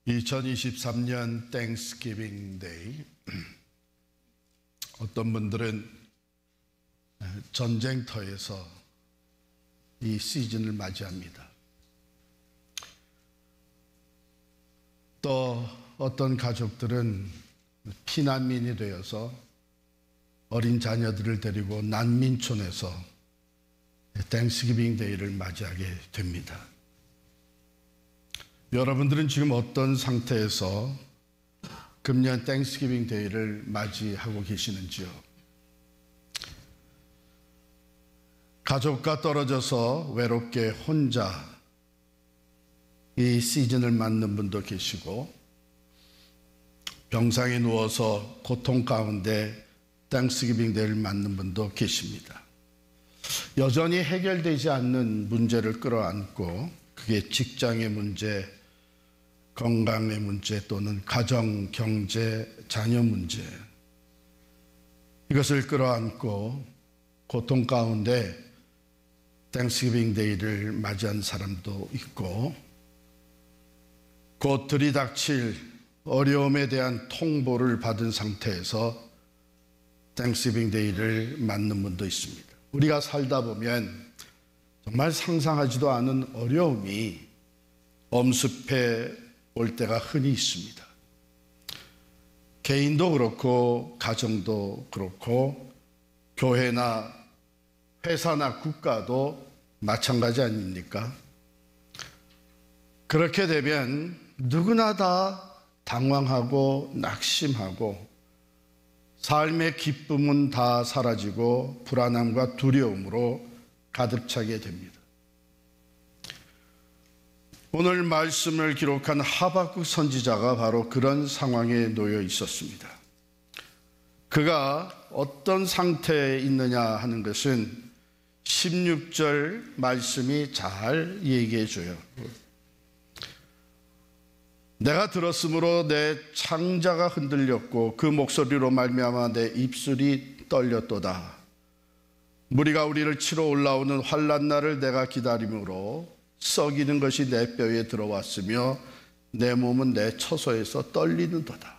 2023년 땡스기빙 데이. 어떤 분들은 전쟁터에서 이 시즌을 맞이합니다. 또 어떤 가족들은 피난민이 되어서 어린 자녀들을 데리고 난민촌에서 땡스기빙 데이를 맞이하게 됩니다. 여러분들은 지금 어떤 상태에서 금년 땡스기빙 데이를 맞이하고 계시는지요? 가족과 떨어져서 외롭게 혼자 이 시즌을 맞는 분도 계시고, 병상에 누워서 고통 가운데 땡스기빙 데이를 맞는 분도 계십니다. 여전히 해결되지 않는 문제를 끌어안고, 그게 직장의 문제, 건강의 문제 또는 가정, 경제, 자녀 문제, 이것을 끌어안고 고통 가운데 땡스기빙 데이를 맞이한 사람도 있고, 곧 들이닥칠 어려움에 대한 통보를 받은 상태에서 땡스기빙 데이를 맞는 분도 있습니다. 우리가 살다 보면 정말 상상하지도 않은 어려움이 엄습해 올 때가 흔히 있습니다. 개인도 그렇고 가정도 그렇고 교회나 회사나 국가도 마찬가지 아닙니까? 그렇게 되면 누구나 다 당황하고 낙심하고 삶의 기쁨은 다 사라지고 불안함과 두려움으로 가득 차게 됩니다. 오늘 말씀을 기록한 하박국 선지자가 바로 그런 상황에 놓여 있었습니다. 그가 어떤 상태에 있느냐 하는 것은 16절 말씀이 잘 얘기해 줘요. 내가 들었으므로 내 창자가 흔들렸고 그 목소리로 말미암아 내 입술이 떨렸도다. 무리가 우리를 치러 올라오는 환난 날을 내가 기다림으로 썩이는 것이 내 뼈에 들어왔으며 내 몸은 내 처소에서 떨리는도다.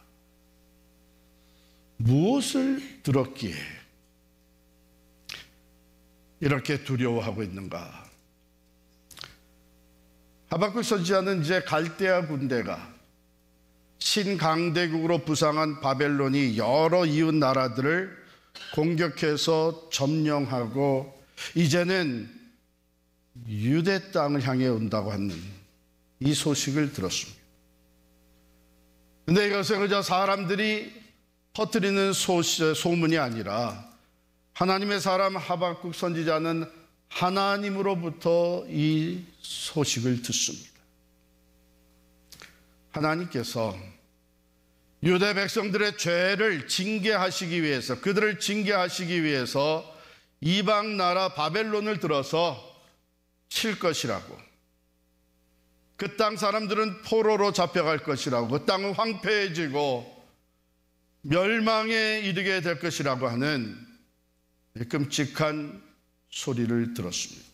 무엇을 들었기에 이렇게 두려워하고 있는가? 하박국 선지자는 이제 갈대아 군대가 신강대국으로 부상한 바벨론이 여러 이웃 나라들을 공격해서 점령하고 이제는 유대 땅을 향해 온다고 하는 이 소식을 들었습니다. 그런데 이것은 그저 사람들이 퍼뜨리는 소문이 아니라 하나님의 사람 하박국 선지자는 하나님으로부터 이 소식을 듣습니다. 하나님께서 유대 백성들의 죄를 징계하시기 위해서, 그들을 징계하시기 위해서 이방 나라 바벨론을 들어서 칠 것이라고, 그 땅 사람들은 포로로 잡혀갈 것이라고, 그 땅은 황폐해지고 멸망에 이르게 될 것이라고 하는 끔찍한 소리를 들었습니다.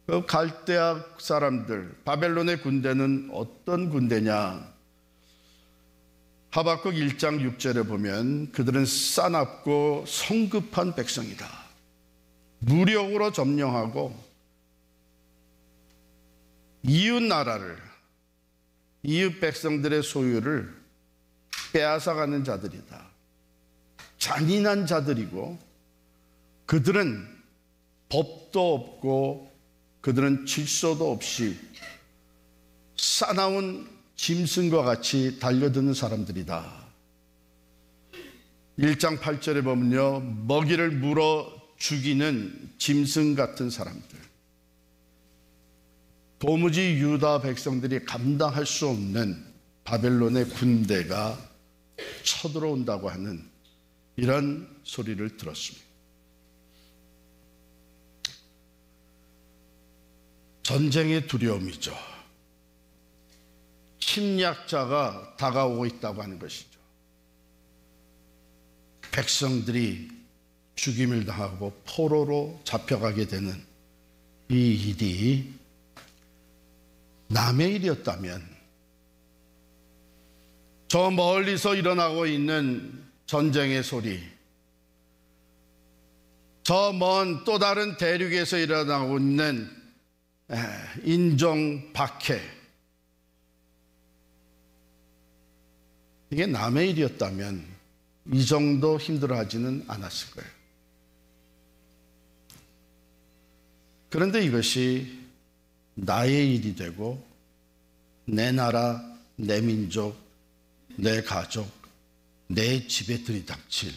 그 갈대아 사람들, 바벨론의 군대는 어떤 군대냐? 하박국 1장 6절에 보면 그들은 싸납고 성급한 백성이다. 무력으로 점령하고 이웃 나라를, 이웃 백성들의 소유를 빼앗아가는 자들이다. 잔인한 자들이고 그들은 법도 없고 그들은 질서도 없이 싸나운 짐승과 같이 달려드는 사람들이다. 1장 8절에 보면요, 먹이를 물어 죽이는 짐승 같은 사람들, 도무지 유다 백성들이 감당할 수 없는 바벨론의 군대가 쳐들어온다고 하는 이런 소리를 들었습니다. 전쟁의 두려움이죠. 침략자가 다가오고 있다고 하는 것이죠. 백성들이 죽임을 당하고 포로로 잡혀가게 되는 이 일이 남의 일이었다면 저 멀리서 일어나고 있는 전쟁의 소리, 저 먼 또 다른 대륙에서 일어나고 있는 인종 박해, 이게 남의 일이었다면 이 정도 힘들어하지는 않았을 거예요. 그런데 이것이 나의 일이 되고 내 나라, 내 민족, 내 가족, 내 집에 들이닥칠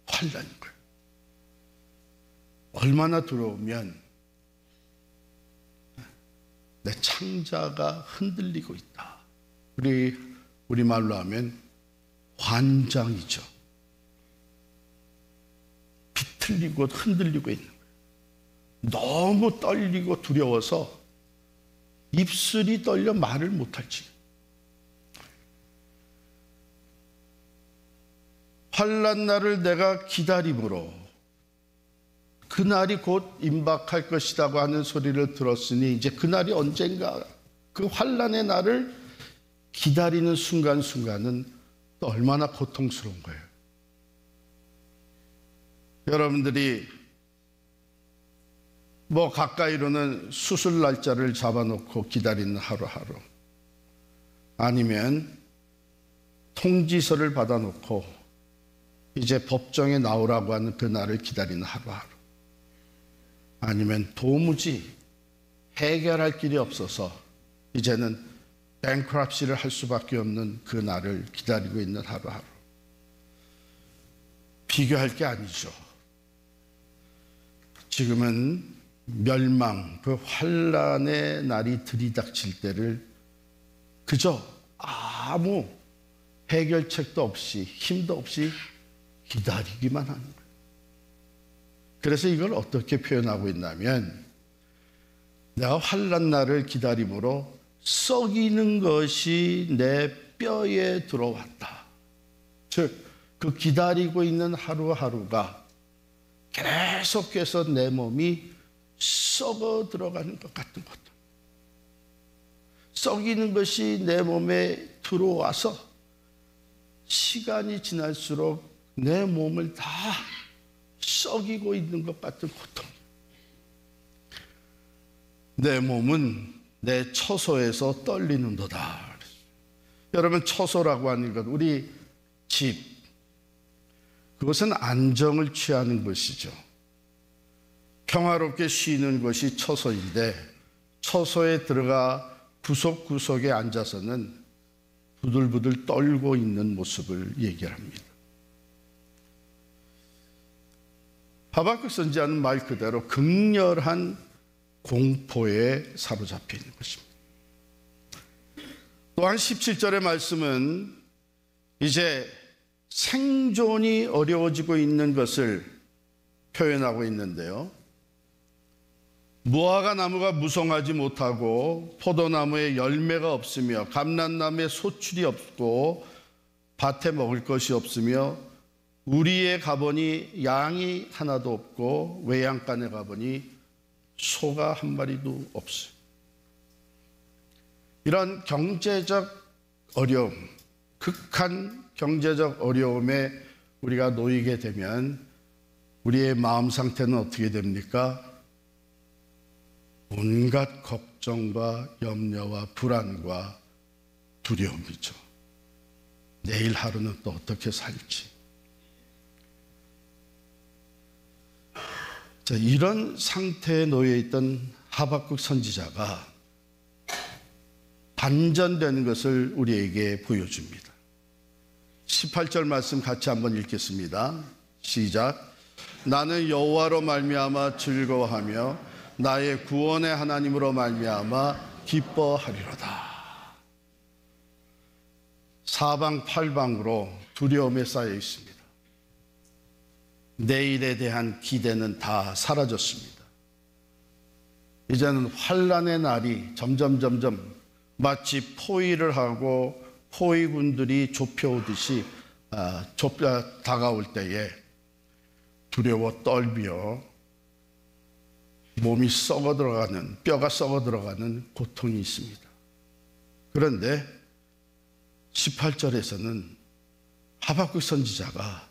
환난인 거예요. 얼마나 두려우면 내 창자가 흔들리고 있다. 우리말로 하면 환장이죠. 비틀리고 흔들리고 있는 거예요. 너무 떨리고 두려워서 입술이 떨려 말을 못할 지경. 환난 날을 내가 기다림으로 그날이 곧 임박할 것이라고 하는 소리를 들었으니 이제 그날이 언젠가, 그 환난의 날을 기다리는 순간순간은 또 얼마나 고통스러운 거예요. 여러분들이 뭐 가까이로는 수술 날짜를 잡아놓고 기다리는 하루하루, 아니면 통지서를 받아놓고 이제 법정에 나오라고 하는 그 날을 기다리는 하루하루, 아니면 도무지 해결할 길이 없어서 이제는 뱅크럽시를 할 수밖에 없는 그 날을 기다리고 있는 하루하루. 비교할 게 아니죠. 지금은 멸망, 그 환난의 날이 들이닥칠 때를 그저 아무 해결책도 없이, 힘도 없이 기다리기만 하는 거예요. 그래서 이걸 어떻게 표현하고 있냐면, 내가 환난 날을 기다림으로 썩이는 것이 내 뼈에 들어왔다. 즉, 그 기다리고 있는 하루하루가 계속해서 내 몸이 썩어 들어가는 것 같은 것도, 썩이는 것이 내 몸에 들어와서 시간이 지날수록 내 몸을 다 썩이고 있는 것 같은 고통. 내 몸은 내 처소에서 떨리는도다. 여러분, 처소라고 하는 것, 우리 집, 그것은 안정을 취하는 것이죠. 평화롭게 쉬는 것이 처소인데, 처소에 들어가 구석구석에 앉아서는 부들부들 떨고 있는 모습을 얘기합니다. 하박국 선지자는 말 그대로 극렬한 공포에 사로잡혀 있는 것입니다. 또한 17절의 말씀은 이제 생존이 어려워지고 있는 것을 표현하고 있는데요. 무화과 나무가 무성하지 못하고 포도나무에 열매가 없으며 감람나무에 소출이 없고 밭에 먹을 것이 없으며 우리에 가보니 양이 하나도 없고 외양간에 가보니 소가 한 마리도 없어요. 이런 경제적 어려움, 극한 경제적 어려움에 우리가 놓이게 되면 우리의 마음 상태는 어떻게 됩니까? 온갖 걱정과 염려와 불안과 두려움이죠. 내일 하루는 또 어떻게 살지. 자, 이런 상태에 놓여 있던 하박국 선지자가 반전되는 것을 우리에게 보여줍니다. 18절 말씀 같이 한번 읽겠습니다. 시작. 나는 여호와로 말미암아 즐거워하며 나의 구원의 하나님으로 말미암아 기뻐하리로다. 사방팔방으로 두려움에 쌓여 있습니다. 내일에 대한 기대는 다 사라졌습니다. 이제는 환난의 날이 점점 마치 포위를 하고 포위군들이 좁혀오듯이 다가올 때에 두려워 떨며 몸이 썩어 들어가는, 뼈가 썩어 들어가는 고통이 있습니다. 그런데 18절에서는 하박국 선지자가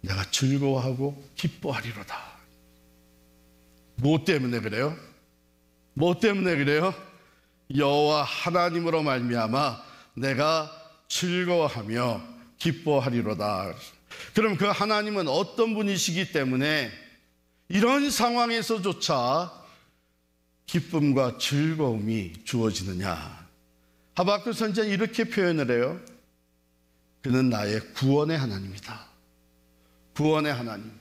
내가 즐거워하고 기뻐하리로다. 뭐 때문에 그래요? 뭐 때문에 그래요? 여호와 하나님으로 말미암아 내가 즐거워하며 기뻐하리로다. 그럼 그 하나님은 어떤 분이시기 때문에 이런 상황에서조차 기쁨과 즐거움이 주어지느냐? 하박국 선지자는 이렇게 표현을 해요. 그는 나의 구원의 하나님이다. 구원의 하나님.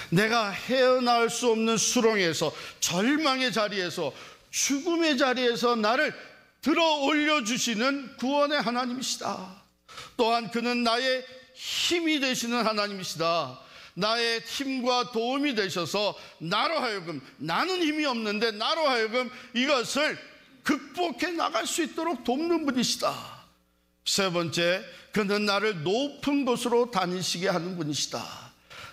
내가 헤어나올 수 없는 수렁에서, 절망의 자리에서, 죽음의 자리에서 나를 들어 올려주시는 구원의 하나님이시다. 또한 그는 나의 힘이 되시는 하나님이시다. 나의 힘과 도움이 되셔서 나로 하여금, 나는 힘이 없는데 나로 하여금 이것을 극복해 나갈 수 있도록 돕는 분이시다. 세 번째, 그는 나를 높은 곳으로 다니시게 하는 분이시다.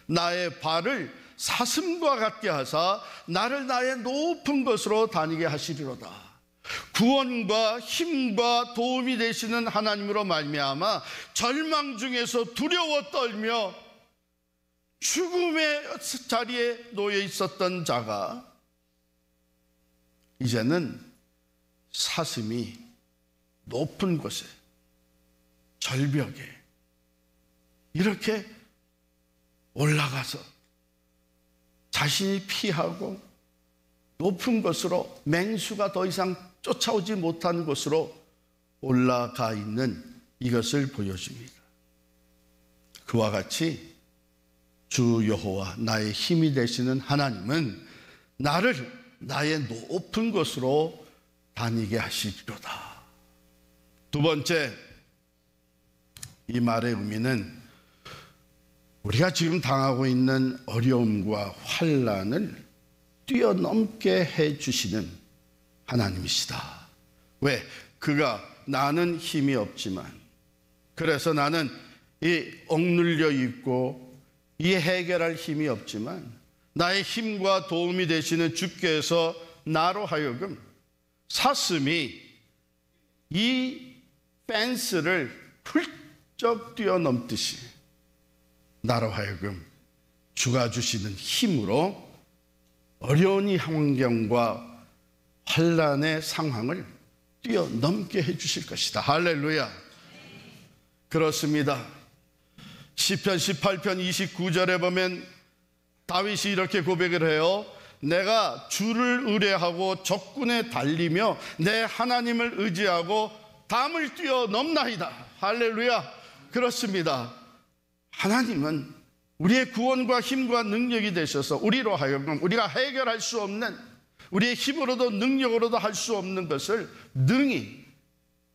나의 발을 사슴과 같게 하사 나를 나의 높은 곳으로 다니게 하시리로다. 구원과 힘과 도움이 되시는 하나님으로 말미암아 절망 중에서 두려워 떨며 죽음의 자리에 놓여 있었던 자가 이제는 사슴이 높은 곳에, 절벽에 이렇게 올라가서 자신이 피하고 높은 곳으로, 맹수가 더 이상 쫓아오지 못한 곳으로 올라가 있는 이것을 보여줍니다. 그와 같이 주 여호와 나의 힘이 되시는 하나님은 나를 나의 높은 곳으로 다니게 하시리로다. 두 번째, 이 말의 의미는 우리가 지금 당하고 있는 어려움과 환난을 뛰어넘게 해주시는 하나님이시다. 왜? 그가 나는 힘이 없지만, 그래서 나는 이 억눌려 있고 이 해결할 힘이 없지만 나의 힘과 도움이 되시는 주께서 나로 하여금 사슴이 이 펜스를 훌쩍 뛰어넘듯이 나로 하여금 주가 주시는 힘으로 어려운 이 환경과 환난의 상황을 뛰어넘게 해주실 것이다. 할렐루야. 그렇습니다. 시편 18편 29절에 보면 다윗이 이렇게 고백을 해요. 내가 주를 의뢰하고 적군에 달리며 내 하나님을 의지하고 담을 뛰어넘나이다. 할렐루야. 그렇습니다. 하나님은 우리의 구원과 힘과 능력이 되셔서 우리로 하여금 우리가 해결할 수 없는, 우리의 힘으로도 능력으로도 할 수 없는 것을 능히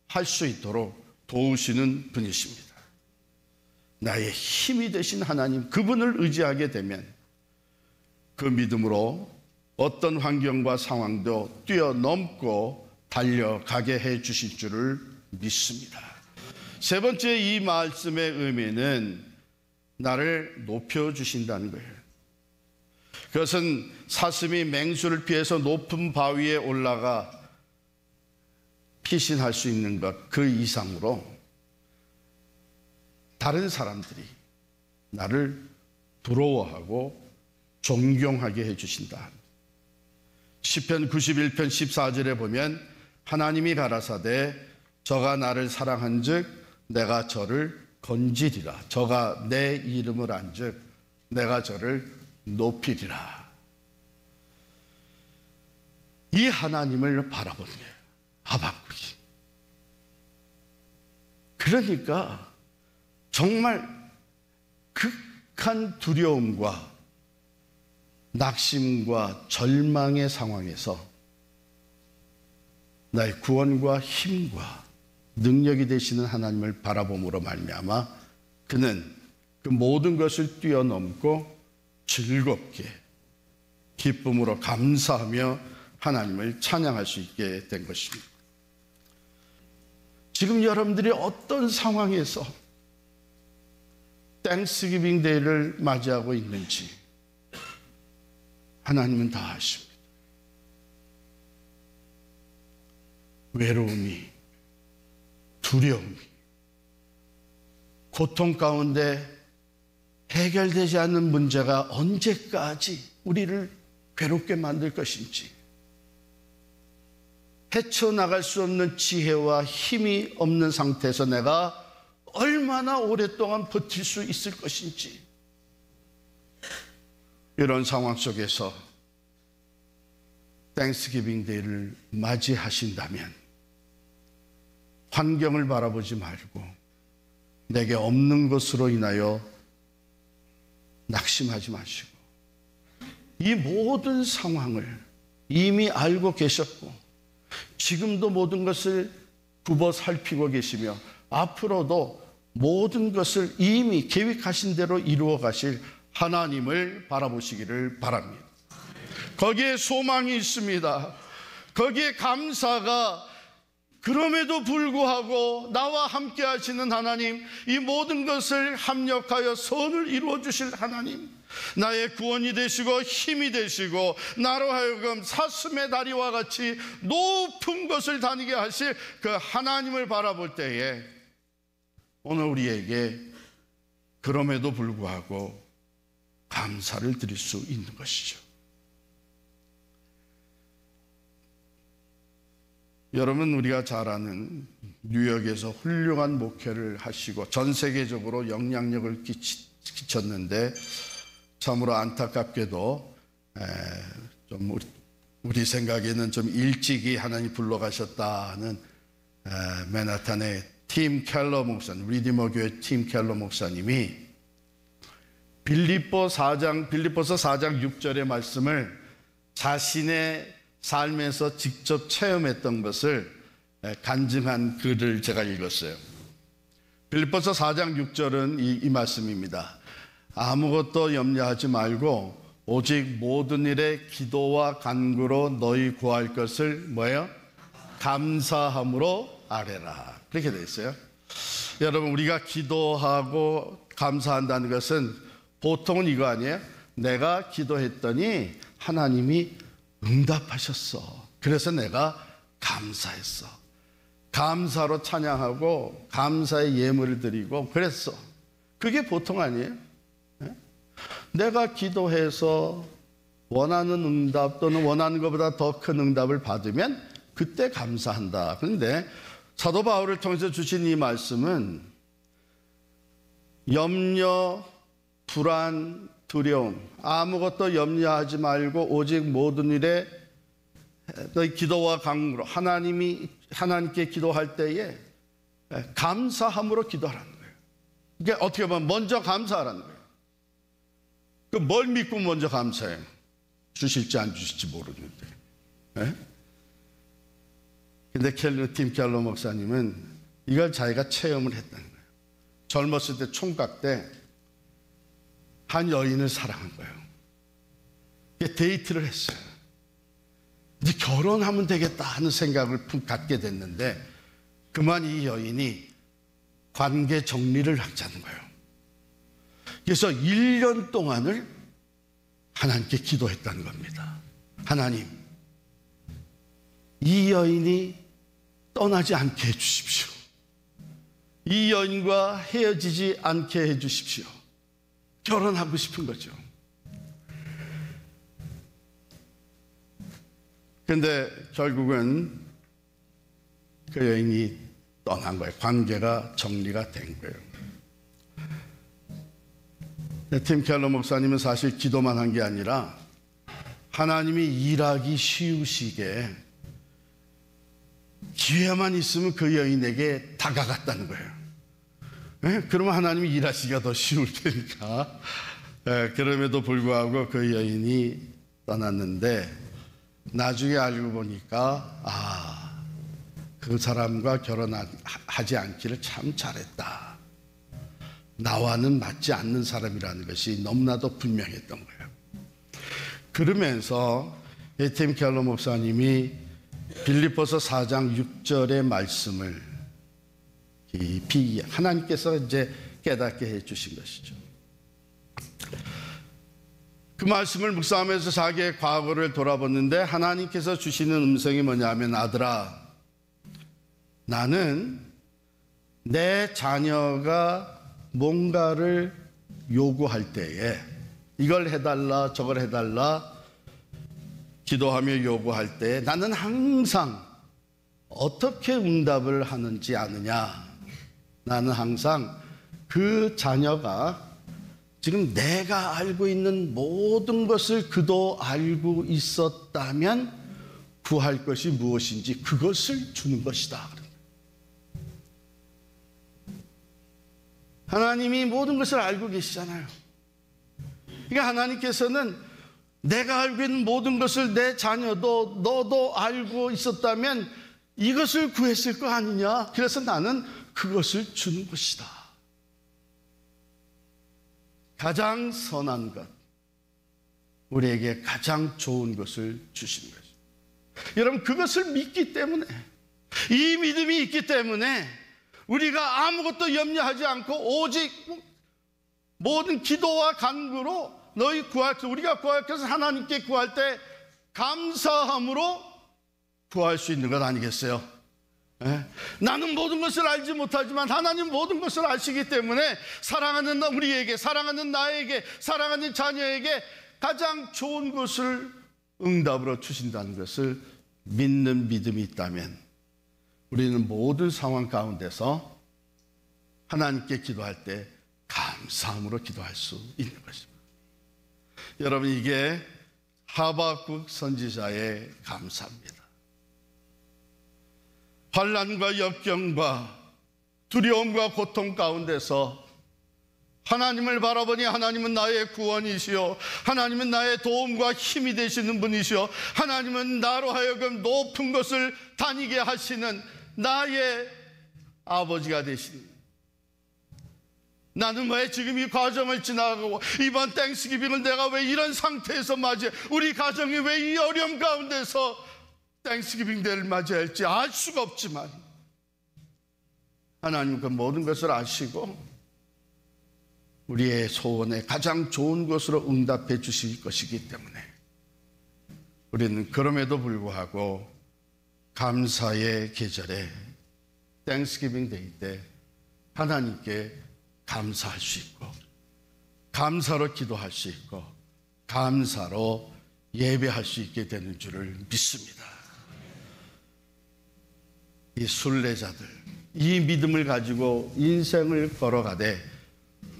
할 수 있도록 도우시는 분이십니다. 나의 힘이 되신 하나님, 그분을 의지하게 되면 그 믿음으로 어떤 환경과 상황도 뛰어넘고 달려가게 해 주실 줄을 믿습니다. 세 번째, 이 말씀의 의미는 나를 높여주신다는 거예요. 그것은 사슴이 맹수를 피해서 높은 바위에 올라가 피신할 수 있는 것 그 이상으로 다른 사람들이 나를 부러워하고 존경하게 해주신다. 시편 91편 14절에 보면 하나님이 가라사대 저가 나를 사랑한즉 내가 저를 건지리라. 저가 내 이름을 안즉 내가 저를 높이리라. 이 하나님을 바라보는 거예요, 하박국이. 그러니까 정말 극한 두려움과 낙심과 절망의 상황에서 나의 구원과 힘과 능력이 되시는 하나님을 바라봄으로 말미암아 그는 그 모든 것을 뛰어넘고 즐겁게 기쁨으로 감사하며 하나님을 찬양할 수 있게 된 것입니다. 지금 여러분들이 어떤 상황에서 땡스기빙 데이를 맞이하고 있는지 하나님은 다 아십니다. 외로움이, 두려움이, 고통 가운데 해결되지 않는 문제가 언제까지 우리를 괴롭게 만들 것인지, 헤쳐나갈 수 없는 지혜와 힘이 없는 상태에서 내가 얼마나 오랫동안 버틸 수 있을 것인지, 이런 상황 속에서 땡스기빙 데이를 맞이하신다면 환경을 바라보지 말고 내게 없는 것으로 인하여 낙심하지 마시고, 이 모든 상황을 이미 알고 계셨고 지금도 모든 것을 굽어 살피고 계시며 앞으로도 모든 것을 이미 계획하신 대로 이루어 가실 하나님을 바라보시기를 바랍니다. 거기에 소망이 있습니다. 거기에 감사가, 그럼에도 불구하고 나와 함께 하시는 하나님, 이 모든 것을 합력하여 선을 이루어 주실 하나님, 나의 구원이 되시고 힘이 되시고 나로 하여금 사슴의 다리와 같이 높은 것을 다니게 하실 그 하나님을 바라볼 때에 오늘 우리에게 그럼에도 불구하고 감사를 드릴 수 있는 것이죠. 여러분, 우리가 잘 아는 뉴욕에서 훌륭한 목회를 하시고 전 세계적으로 영향력을 끼쳤는데 참으로 안타깝게도 좀 우리 생각에는 좀 일찍이 하나님 불러가셨다는 맨하탄의 팀 켈러 목사님, 리디머 교회 팀 켈러 목사님이 빌립보서 4장 6절의 말씀을 자신의 삶에서 직접 체험했던 것을 간증한 글을 제가 읽었어요. 빌립보서 4장 6절은 이 말씀입니다. 아무것도 염려하지 말고 오직 모든 일에 기도와 간구로 너희 구할 것을 뭐예요? 감사함으로 아뢰라. 그렇게 되어 있어요. 여러분, 우리가 기도하고 감사한다는 것은 보통은 이거 아니에요? 내가 기도했더니 하나님이 응답하셨어. 그래서 내가 감사했어. 감사로 찬양하고 감사의 예물을 드리고 그랬어. 그게 보통 아니에요? 내가 기도해서 원하는 응답 또는 원하는 것보다 더 큰 응답을 받으면 그때 감사한다. 그런데 사도 바울을 통해서 주신 이 말씀은 염려, 불안, 두려움, 아무것도 염려하지 말고 오직 모든 일에 너희 기도와 간구로 하나님께 기도할 때에 감사함으로 기도하라는 거예요. 이게 어떻게 보면 먼저 감사하라는 거예요. 그 뭘 믿고 먼저 감사해요? 주실지 안 주실지 모르는데. 근데 팀 켈러 목사님은 이걸 자기가 체험을 했다는 거예요. 젊었을 때 총각 때 한 여인을 사랑한 거예요. 데이트를 했어요. 이제 결혼하면 되겠다 하는 생각을 갖게 됐는데 그만 이 여인이 관계 정리를 하자는 거예요. 그래서 1년 동안을 하나님께 기도했다는 겁니다. 하나님, 이 여인이 떠나지 않게 해주십시오. 이 여인과 헤어지지 않게 해주십시오. 결혼하고 싶은 거죠. 근데 결국은 그 여인이 떠난 거예요. 관계가 정리가 된 거예요. 팀 켈러 목사님은 사실 기도만 한 게 아니라 하나님이 일하기 쉬우시게 기회만 있으면 그 여인에게 다가갔다는 거예요. 그러면 하나님이 일하시기가 더 쉬울 테니까. 그럼에도 불구하고 그 여인이 떠났는데 나중에 알고 보니까 그 사람과 결혼하지 않기를 참 잘했다. 나와는 맞지 않는 사람이라는 것이 너무나도 분명했던 거예요. 그러면서 팀 켈러 목사님이 빌립보서 4장 6절의 말씀을 하나님께서 이제 깨닫게 해주신 것이죠. 그 말씀을 묵상하면서 자기의 과거를 돌아봤는데 하나님께서 주시는 음성이 뭐냐면, 아들아, 나는 내 자녀가 뭔가를 요구할 때에 이걸 해달라 저걸 해달라 기도하며 요구할 때 나는 항상 어떻게 응답을 하는지 아느냐? 나는 항상 그 자녀가 지금 내가 알고 있는 모든 것을 그도 알고 있었다면 구할 것이 무엇인지 그것을 주는 것이다. 하나님이 모든 것을 알고 계시잖아요. 그러니까 하나님께서는 내가 알고 있는 모든 것을 내 자녀도 너도 알고 있었다면 이것을 구했을 거 아니냐? 그래서 나는 그것을 주는 것이다. 가장 선한 것, 우리에게 가장 좋은 것을 주시는 것입니다. 여러분, 그것을 믿기 때문에, 이 믿음이 있기 때문에 우리가 아무것도 염려하지 않고 오직 모든 기도와 간구로 우리가 구할 것을 하나님께 구할 때 감사함으로 구할 수 있는 것 아니겠어요? 나는 모든 것을 알지 못하지만 하나님 모든 것을 아시기 때문에 사랑하는 우리에게, 사랑하는 나에게, 사랑하는 자녀에게 가장 좋은 것을 응답으로 주신다는 것을 믿는 믿음이 있다면 우리는 모든 상황 가운데서 하나님께 기도할 때 감사함으로 기도할 수 있는 것입니다. 여러분, 이게 하박국 선지자의 감사입니다. 환난과 역경과 두려움과 고통 가운데서 하나님을 바라보니 하나님은 나의 구원이시요, 하나님은 나의 도움과 힘이 되시는 분이시요, 하나님은 나로 하여금 높은 것을 다니게 하시는 나의 아버지가 되시니 나는 왜 지금 이 과정을 지나가고 이번 땡스기빙을 내가 왜 이런 상태에서 맞이해, 우리 가정이 왜 이 어려움 가운데서 땡스기빙 데이를 맞이할지 알 수가 없지만 하나님 그 모든 것을 아시고 우리의 소원에 가장 좋은 것으로 응답해 주실 것이기 때문에 우리는 그럼에도 불구하고 감사의 계절에 땡스기빙 데이 때 하나님께 감사할 수 있고 감사로 기도할 수 있고 감사로 예배할 수 있게 되는 줄을 믿습니다. 이 순례자들, 이 믿음을 가지고 인생을 걸어가되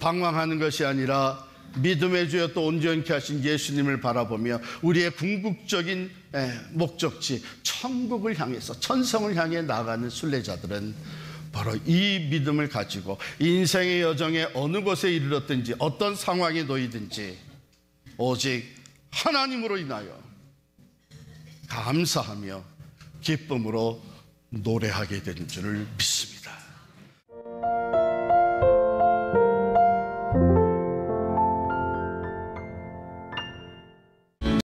방황하는 것이 아니라 믿음의 주여 또 온전케 하신 예수님을 바라보며 우리의 궁극적인 목적지 천국을 향해서 천성을 향해 나가는 순례자들은 바로 이 믿음을 가지고 인생의 여정에 어느 곳에 이르렀든지 어떤 상황에 놓이든지 오직 하나님으로 인하여 감사하며 기쁨으로 노래하게 되는 줄을 믿습니다.